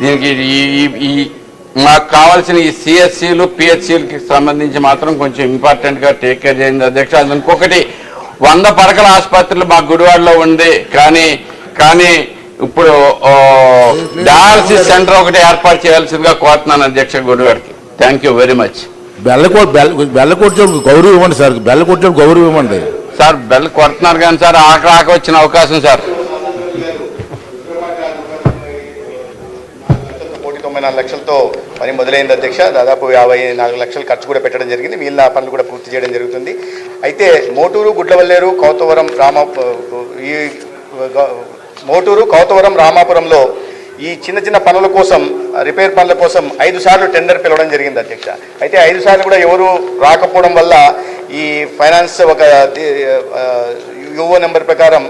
దీనికి ఈ మాకు కావాల్సిన ఈ సిఎస్సీలు పిహెచ్సిలకి సంబంధించి మాత్రం కొంచెం ఇంపార్టెంట్గా టేక్ కేర్ చేయండి అధ్యక్ష. అది ఇంకొకటి 100 పడకల ఆసుపత్రులు మా గుడివాడలో ఉంది, కానీ ఇప్పుడు డయాలసిస్ సెంటర్ ఒకటి ఏర్పాటు చేయాల్సిందిగా కోరుతున్నాను అధ్యక్ష గుడివాడకి. Thank you very much. బెల్లకోట గౌరవం ఇవ్వండి సార్, బెల్లకోట గౌరవం ఇవ్వండి సార్. బెల్ కొడుతున్నారు కానీ సార్ ఆక వచ్చిన అవకాశం సార్. 94 లక్షలతో పని మొదలైంది అధ్యక్ష. దాదాపు 54 లక్షలు ఖర్చు కూడా పెట్టడం జరిగింది. మిగిలిన పనులు కూడా పూర్తి చేయడం జరుగుతుంది. అయితే మోటూరు, గుడ్లవల్లేరు, మోటూరు, కౌతవరం, రామాపురంలో ఈ చిన్న పనుల కోసం, రిపేర్ పనుల కోసం 5 సార్లు టెండర్ పిలవడం జరిగింది అధ్యక్ష. అయితే 5 సార్లు కూడా ఎవరు రాకపోవడం వల్ల ఈ ఫైనాన్స్ ఒక యుఓ నెంబర్ ప్రకారం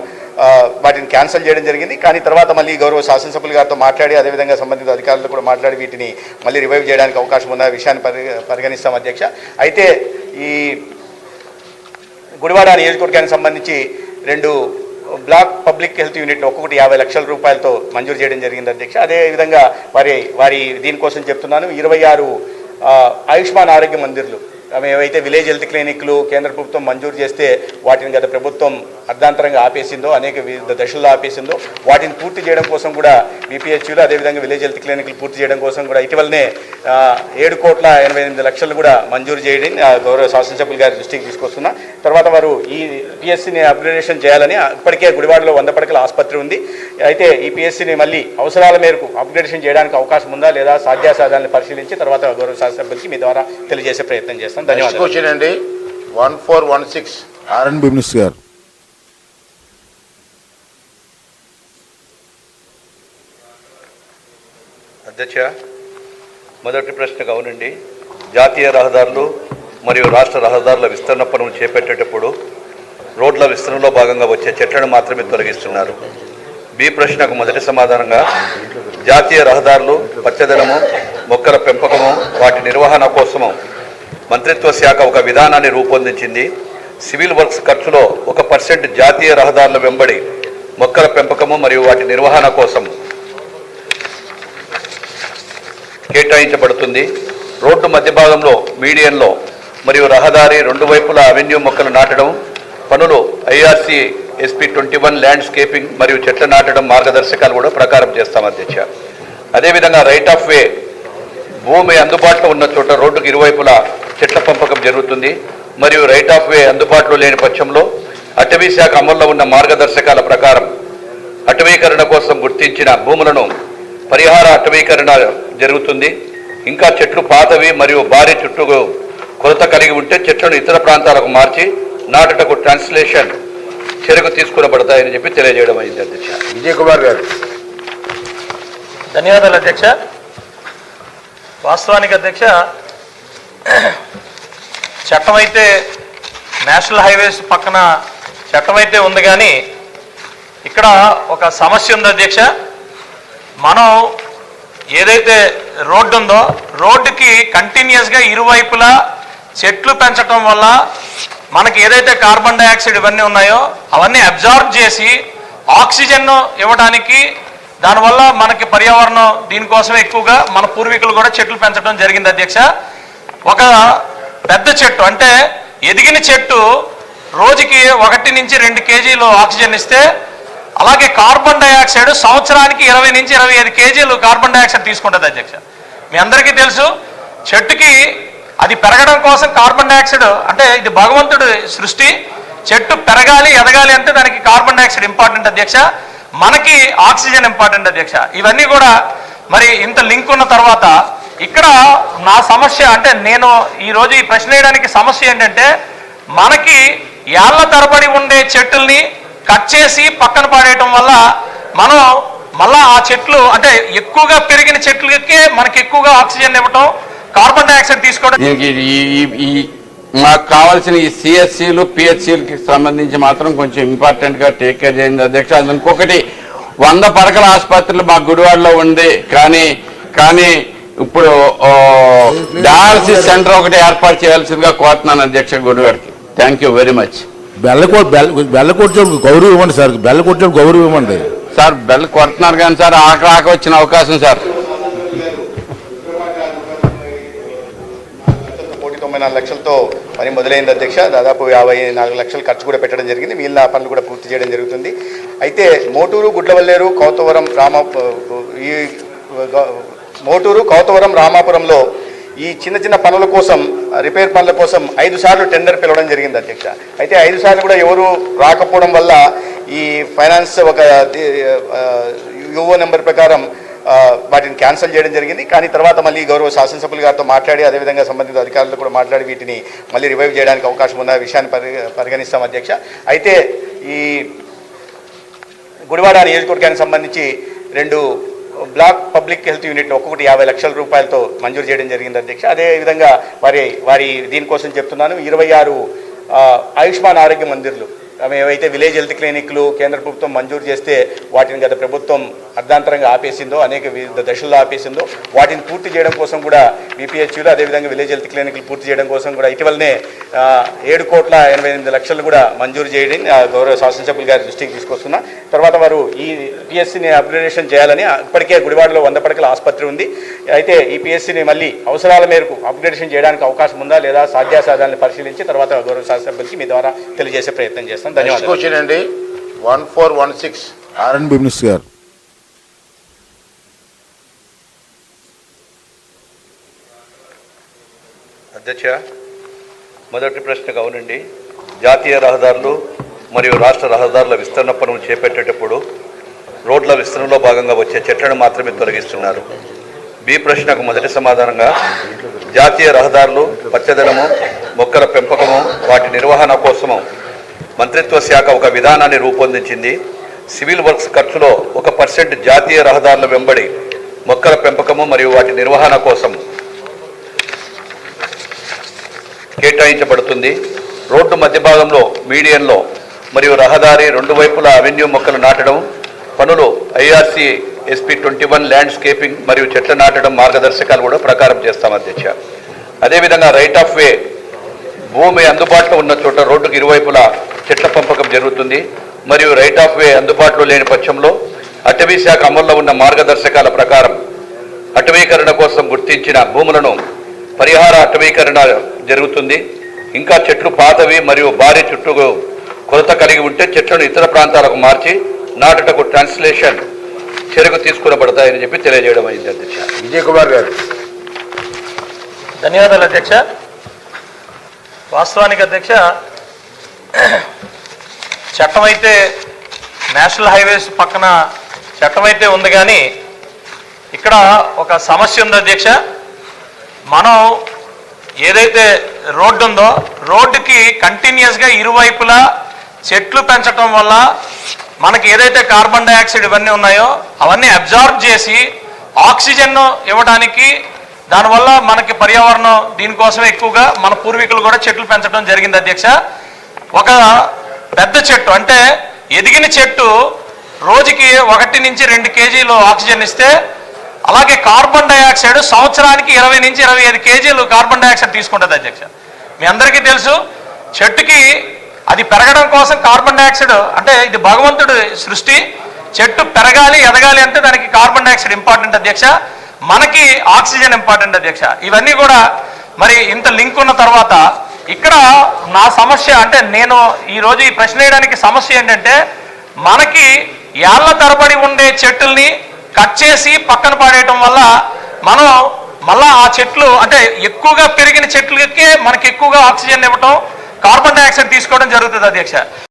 వాటిని క్యాన్సిల్ చేయడం జరిగింది. కానీ తర్వాత మళ్ళీ గౌరవ శాసనసభ్యులు గారితో మాట్లాడి, అదేవిధంగా సంబంధిత అధికారులతో కూడా మాట్లాడి వీటిని మళ్ళీ రివైవ్ చేయడానికి అవకాశం ఉన్న విషయాన్ని పరిగణిస్తాం అధ్యక్ష. అయితే ఈ గుడివాడ నియోజకవర్గానికి సంబంధించి 2 బ్లాక్ పబ్లిక్ హెల్త్ యూనిట్ ఒక్కొక్కటి 50 లక్షల రూపాయలతో మంజూరు చేయడం జరిగింది అధ్యక్ష. అదేవిధంగా వారి దీనికోసం చెప్తున్నాను, 26 ఆయుష్మాన్ ఆరోగ్య మందిర్లు ఏవైతే విలేజ్ హెల్త్ క్లినిక్లు కేంద్ర ప్రభుత్వం మంజూరు చేస్తే వాటిని గత ప్రభుత్వం అర్ధాంతరంగా ఆపేసిందో, అనేక వివిధ దశల్లో ఆపేసిందో, వాటిని పూర్తి చేయడం కోసం కూడా బీపీహెచ్యూలు అదేవిధంగా విలేజ్ హెల్త్ క్లినిక్లు పూర్తి చేయడం కోసం కూడా ఇటీవలనే 7,88,00,000 కూడా మంజూరు చేయడం గౌరవ శాసనసభ్యులు గారి దృష్టికి తీసుకొస్తున్నా. తర్వాత వారు ఈ పిఎస్సిని అప్గ్రేడేషన్ చేయాలని, ఇప్పటికే గుడివాడలో 100 పడకల ఆసుపత్రి ఉంది. అయితే ఈ పిఎస్సిని మళ్ళీ అవసరాల మేరకు అప్గ్రేడేషన్ చేయడానికి అవకాశం ఉందా లేదా సాధ్యాసాధ్యాలను పరిశీలించి తర్వాత గౌరవ శాసనసభ్యులకి మీ ద్వారా తెలియజేసే ప్రయత్నం చేస్తాం. ధన్యవాదాలు. 1416 ఆర్ఎన్బి మినిస్టర్ గారు. అధ్యక్ష, మొదటి ప్రశ్నకు అవునండి. జాతీయ రహదారులు మరియు రాష్ట్ర రహదారుల విస్తరణ పనులు చేపట్టేటప్పుడు రోడ్ల విస్తరణలో భాగంగా వచ్చే చెట్లను మాత్రమే తొలగిస్తున్నారు. బి ప్రశ్నకు మొదటి సమాధానంగా జాతీయ రహదారులు, పచ్చదనము, మొక్కల పెంపకము, వాటి నిర్వహణ కోసము మంత్రిత్వ శాఖ ఒక విధానాన్ని రూపొందించింది. సివిల్ వర్క్స్ ఖర్చులో 1% జాతీయ రహదారుల వెంబడి మొక్కల పెంపకము మరియు వాటి నిర్వహణ కోసం కేటాయించబడుతుంది. రోడ్డు మధ్య భాగంలో, మీడియన్లో మరియు రహదారి 2 వైపులా అవెన్యూ మొక్కలు నాటడం పనులు ఐఆర్సీ ఎస్పీ 21 ల్యాండ్స్కేపింగ్ మరియు చెట్లు నాటడం మార్గదర్శకాలు కూడా ప్రకారం చేస్తాం అధ్యక్ష. అదేవిధంగా రైట్ ఆఫ్ వే, భూమి అందుబాటులో ఉన్న చోట రోడ్డుకు ఇరువైపులా చెట్ల పెంపకం జరుగుతుంది. మరియు రైట్ ఆఫ్ వే అందుబాటులో లేని పక్షంలో అటవీ శాఖ అమల్లో ఉన్న మార్గదర్శకాల ప్రకారం అటవీకరణ కోసం గుర్తించిన భూములను పరిహార అటవీకరణ జరుగుతుంది. ఇంకా చెట్లు పాతవి మరియు భారీ చుట్టూ కొరత కలిగి ఉంటే చెట్లను ఇతర ప్రాంతాలకు మార్చి నాటుటకు ట్రాన్స్లేషన్ చర్యకు తీసుకునబడతాయని చెప్పి తెలియజేయడం అయింది అధ్యక్ష. విజయ్ కుమార్ గారు. ధన్యవాదాలు అధ్యక్ష. వాస్తవానికి అధ్యక్ష, చట్టం అయితే నేషనల్ హైవేస్ పక్కన చట్టం అయితే ఉంది, కానీ ఇక్కడ ఒక సమస్య ఉంది అధ్యక్ష. మనం ఏదైతే రోడ్డు ఉందో రోడ్డుకి కంటిన్యూస్గా ఇరువైపులా చెట్లు పెంచడం వల్ల మనకి ఏదైతే కార్బన్ డైఆక్సైడ్ ఇవన్నీ ఉన్నాయో అవన్నీ అబ్జార్బ్ చేసి ఆక్సిజన్ ఇవ్వడానికి, దానివల్ల మనకి పర్యావరణం దీనికోసమే ఎక్కువగా మన పూర్వీకులు కూడా చెట్లు పెంచడం జరిగింది అధ్యక్ష. ఒక పెద్ద చెట్టు అంటే ఎదిగిన చెట్టు రోజుకి 1 నుంచి 2 కేజీలు ఆక్సిజన్ ఇస్తే, అలాగే కార్బన్ డైఆక్సైడ్ సంవత్సరానికి 20 నుంచి 25 కేజీలు కార్బన్ డైఆక్సైడ్ తీసుకుంటుంది అధ్యక్ష. మీ అందరికీ తెలుసు, చెట్టుకి అది పెరగడం కోసం కార్బన్ డైఆక్సైడ్ అంటే ఇది భగవంతుడి సృష్టి. చెట్టు పెరగాలి, ఎదగాలి అంటే దానికి కార్బన్ డైఆక్సైడ్ ఇంపార్టెంట్ అధ్యక్ష. మనకి ఆక్సిజన్ ఇంపార్టెంట్ అధ్యక్ష. ఇవన్నీ కూడా మరి ఇంత లింక్ ఉన్న తర్వాత ఇక్కడ నా సమస్య అంటే నేను ఈరోజు ఈ ప్రశ్న వేయడానికి సమస్య ఏంటంటే, మనకి ఏళ్ల తరబడి ఉండే చెట్టుల్ని కట్ చేసి పక్కన పడేయటం వల్ల మనం మళ్ళా ఆ చెట్లు అంటే ఎక్కువగా పెరిగిన చెట్లకే మనకి ఎక్కువగా ఆక్సిజన్ ఇవ్వటం, కార్బన్ డైఆక్సైడ్ తీసుకోవడం. మాకు కావాల్సిన ఈ సిఎస్సీలు పిహెచ్సిలకి సంబంధించి మాత్రం కొంచెం ఇంపార్టెంట్గా టేక్ కేర్ చేయండి అధ్యక్ష. అది ఇంకొకటి 100 పడకల ఆసుపత్రులు మా గుడివాడలో ఉంది, కానీ ఇప్పుడు డయాలసిస్ సెంటర్ ఒకటి ఏర్పాటు చేయాల్సిందిగా కోరుతున్నాను అధ్యక్ష గుడివాడకి. Thank you very much. బెల్లకోట గౌరవం ఇవ్వండి సార్, బెల్లకోట గౌరవం ఇవ్వండి సార్. బెల్ కొడుతున్నారు కానీ సార్ ఆక వచ్చిన అవకాశం సార్. కోటి 94 లక్షలతో పని మొదలైంది అధ్యక్ష. దాదాపు 54 లక్షలు ఖర్చు కూడా పెట్టడం జరిగింది. మిగిలిన పనులు కూడా పూర్తి చేయడం జరుగుతుంది. అయితే మోటూరు, గుడ్లవల్లేరు, మోటూరు కౌతవరం రామాపురంలో ఈ చిన్న పనుల కోసం, రిపేర్ పనుల కోసం 5 సార్లు టెండర్ పిలవడం జరిగింది అధ్యక్ష. అయితే 5 సార్లు కూడా ఎవరు రాకపోవడం వల్ల ఈ ఫైనాన్స్ ఒక యుఓ నెంబర్ ప్రకారం వాటిని క్యాన్సిల్ చేయడం జరిగింది. కానీ తర్వాత మళ్ళీ గౌరవ శాసనసభ్యులు గారితో మాట్లాడి, అదేవిధంగా సంబంధిత అధికారులతో కూడా మాట్లాడి వీటిని మళ్ళీ రివైవ్ చేయడానికి అవకాశం ఉన్న విషయాన్ని పరిగణిస్తాం అధ్యక్ష. అయితే ఈ గుడివాడ నియోజకవర్గానికి సంబంధించి 2 బ్లాక్ పబ్లిక్ హెల్త్ యూనిట్లు ఒక్కొక్కటి 50 లక్షల రూపాయలతో మంజూరు చేయడం జరిగింది అధ్యక్ష. అదేవిధంగా వారి దీనికోసం చెప్తున్నాను, 26 ఆయుష్మాన్ ఆరోగ్య మందిర్లు ఏవైతే విలేజ్ హెల్త్ క్లినిక్లు కేంద్ర ప్రభుత్వం మంజూరు చేస్తే వాటిని గత ప్రభుత్వం అర్ధాంతరంగా ఆపేసిందో, అనేక వివిధ దశల్లో ఆపేసిందో, వాటిని పూర్తి చేయడం కోసం కూడా బీపీహెచ్యూలు, అదేవిధంగా విలేజ్ హెల్త్ క్లినిక్లు పూర్తి చేయడం కోసం కూడా ఇటీవలనే 7,88,00,000 కూడా మంజూరు చేయడం గౌరవ శాసనసభ్యులు గారి దృష్టికి తీసుకొస్తున్నా. తర్వాత వారు ఈ పిఎస్సిని అప్గ్రేడేషన్ చేయాలని, ఇప్పటికే గుడివాడలో 100 పడకల ఆసుపత్రి ఉంది. అయితే ఈ పిఎస్సిని మళ్ళీ అవసరాల మేరకు అప్గ్రేడేషన్ చేయడానికి అవకాశం ఉందా లేదా సాధ్యాసాధ్యాలను పరిశీలించి తర్వాత గౌరవ శాసనసభ్యులకి మీ ద్వారా తెలియజేసే ప్రయత్నం చేస్తాం. ధన్యవాదాలు. క్వశ్చన్ అండి 1416 ఆర్ఎన్ బిమ్నిస్ గారు. అధ్యక్ష, మొదటి ప్రశ్నకు అవునండి. జాతీయ రహదారులు మరియు రాష్ట్ర రహదారుల విస్తరణ పనులు చేపట్టేటప్పుడు రోడ్ల విస్తరణలో భాగంగా వచ్చే చెట్లను మాత్రమే తొలగిస్తున్నారు. బి ప్రశ్నకు మొదటి సమాధానంగా జాతీయ రహదారులు, పచ్చదనము, మొక్కల పెంపకము, వాటి నిర్వహణ కోసము మంత్రిత్వ శాఖ ఒక విధానాన్ని రూపొందించింది. సివిల్ వర్క్స్ ఖర్చులో 1% జాతీయ రహదారుల వెంబడి మొక్కల పెంపకము మరియు వాటి నిర్వహణ కోసం కేటాయించబడుతుంది. రోడ్డు మధ్య భాగంలో, మీడియన్లో మరియు రహదారి 2 వైపులా అవెన్యూ మొక్కలు నాటడం పనులు ఐఆర్సీ ఎస్పీ 21 ల్యాండ్స్కేపింగ్ మరియు చెట్ల నాటడం మార్గదర్శకాలు కూడా ప్రకారం చేస్తాం అధ్యక్ష. అదేవిధంగా రైట్ ఆఫ్ వే, భూమి అందుబాటులో ఉన్న చోట రోడ్డుకు ఇరువైపులా చెట్ల పెంపకం జరుగుతుంది. మరియు రైట్ ఆఫ్ వే అందుబాటులో లేని పక్షంలో అటవీ శాఖ అమల్లో ఉన్న మార్గదర్శకాల ప్రకారం అటవీకరణ కోసం గుర్తించిన భూములను పరిహార అటవీకరణ జరుగుతుంది. ఇంకా చెట్లు పాతవి మరియు భారీ చుట్టూ కొరత కలిగి ఉంటే చెట్లను ఇతర ప్రాంతాలకు మార్చి నాటుటకు ట్రాన్స్లేషన్ చర్యకు తీసుకునబడతాయని చెప్పి తెలియజేయడం అయింది అధ్యక్ష. విజయ్ కుమార్ గారు. ధన్యవాదాలు అధ్యక్ష. వాస్తవానికి అధ్యక్ష, చట్టం అయితే నేషనల్ హైవేస్ పక్కన చట్టం అయితే ఉంది, కానీ ఇక్కడ ఒక సమస్య ఉంది అధ్యక్ష. మనం ఏదైతే రోడ్డు ఉందో రోడ్డుకి కంటిన్యూస్గా ఇరువైపులా చెట్లు పెంచడం వల్ల మనకి ఏదైతే కార్బన్ డైఆక్సైడ్ ఇవన్నీ ఉన్నాయో అవన్నీ అబ్జార్బ్ చేసి ఆక్సిజన్ ఇవ్వడానికి, దానివల్ల మనకి పర్యావరణం దీనికోసమే ఎక్కువగా మన పూర్వీకులు కూడా చెట్లు పెంచడం జరిగింది అధ్యక్ష. ఒక పెద్ద చెట్టు అంటే ఎదిగిన చెట్టు రోజుకి 1 నుంచి 2 కేజీలు ఆక్సిజన్ ఇస్తే, అలాగే కార్బన్ డైఆక్సైడ్ సంవత్సరానికి 20 నుంచి 25 కేజీలు కార్బన్ డైఆక్సైడ్ తీసుకుంటుంది అధ్యక్ష. మీ అందరికీ తెలుసు, చెట్టుకి అది పెరగడం కోసం కార్బన్ డైఆక్సైడ్ అంటే ఇది భగవంతుడి సృష్టి. చెట్టు పెరగాలి, ఎదగాలి అంటే దానికి కార్బన్ డైఆక్సైడ్ ఇంపార్టెంట్ అధ్యక్ష. మనకి ఆక్సిజన్ ఇంపార్టెంట్ అధ్యక్ష. ఇవన్నీ కూడా మరి ఇంత లింక్ ఉన్న తర్వాత ఇక్కడ నా సమస్య అంటే నేను ఈరోజు ఈ ప్రశ్న వేయడానికి సమస్య ఏంటంటే, మనకి ఏళ్ల తరబడి ఉండే చెట్టుల్ని కట్ చేసి పక్కన పడేయటం వల్ల మనం మళ్ళా ఆ చెట్లు అంటే ఎక్కువగా పెరిగిన చెట్లకే మనకి ఎక్కువగా ఆక్సిజన్ ఇవ్వటం, కార్బన్ డైఆక్సైడ్ తీసుకోవడం జరుగుతుంది అధ్యక్ష.